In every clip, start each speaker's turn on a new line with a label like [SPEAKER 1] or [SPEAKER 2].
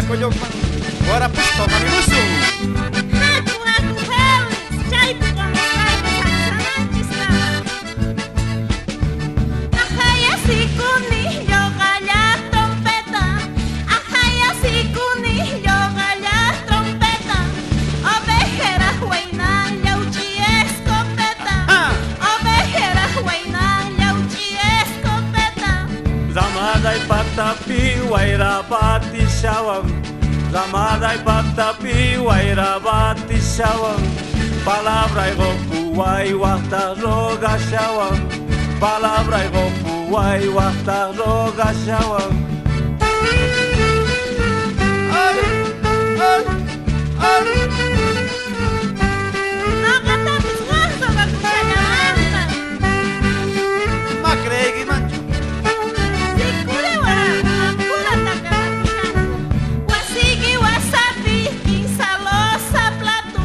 [SPEAKER 1] koyokman warapush tomarimusu.
[SPEAKER 2] Haku helis, chaypi kamusaypi saksananchista. Ajaya sikuni, yogalla trompeta. Ajaya sikuni, yogalla trompeta. Ovejera huayna, yauchi escopeta. Ovejera huayna, yauchi escopeta.
[SPEAKER 3] Zamaday patapi wairabati shawam. Zamaday patapi wairabati shawam. Palabra y goku wai wata roga shawam. Palabra y goku wai wata roga shawam.
[SPEAKER 2] Naqatapis waqsa wakushallamanta.
[SPEAKER 1] Makregi mancho.
[SPEAKER 2] Sikuli warakunakurataqa wakushanku. Wasiki wasapi, kinsalosa platu.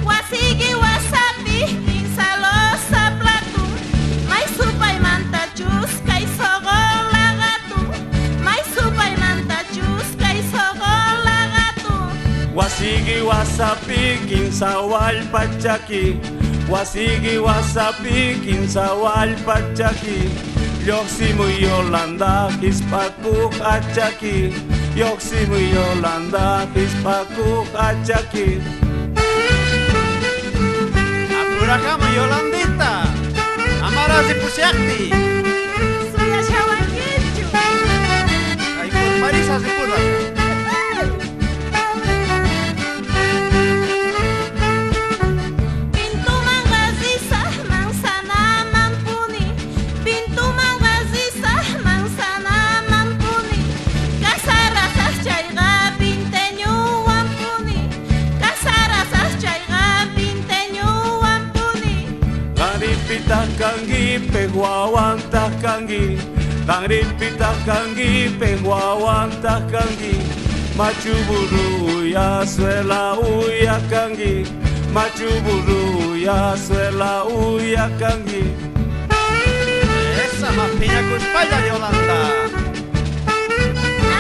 [SPEAKER 2] Wasiki wasapi, kinsalosa platu. May supaymanta chuskay sogola gatu. May supaymanta chuskay sogola gatu.
[SPEAKER 3] Wasigi wasapi kinsawal pachaki. Wasigi wasapi kinsawal pachaki. Yoksimu Yolanda hispaku achaki. Yoksimu Yolanda hispaku achaki.
[SPEAKER 1] Apurakama Yolandita. Amarazi pusyakti.
[SPEAKER 2] Suya shawankichu.
[SPEAKER 1] Ay por Marisa si puraka.
[SPEAKER 2] Pintu mangasisah mangsana mampuni. Pintu mangasisah mangsana mampuni. Kasarasas chayqa pinteñu wampuni. Kasarasas chayqa pinteñu wampuni.
[SPEAKER 3] Garipita kangi pehuawanta kangi. Garipita kangi pehuawanta kangi. Machuburu ya suela uya kangi. Machuburu ya suela uya kangi.
[SPEAKER 1] Esa más piña cuspalla Yolanda.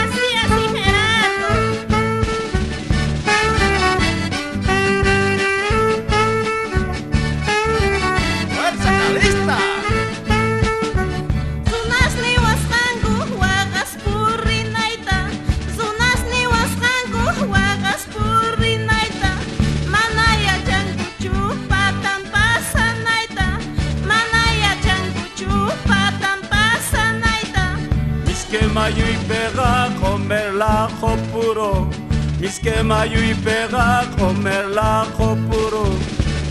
[SPEAKER 2] Así así Gerardo.
[SPEAKER 1] Fuerza Calista.
[SPEAKER 2] Sunasni wasqanku waqas purrinayta. Sunasni wasqanku waqas purrinayta. Mana yachankuchu patan pasanayta. Mana yachankuchu patan pasanayta.
[SPEAKER 3] Miskema y pega comer lajo puro. Miskema y pega comer lajo puro.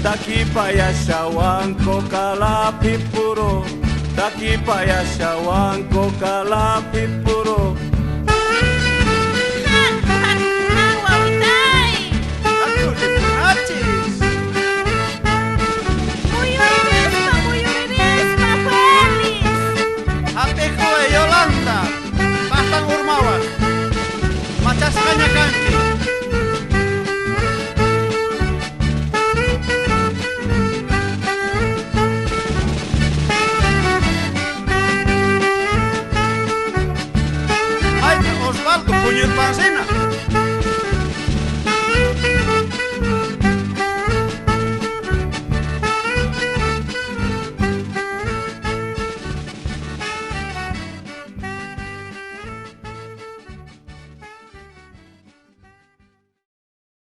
[SPEAKER 3] Daqui paya shawanko kalapi puro. Daqui paya shawanko kalapi puro.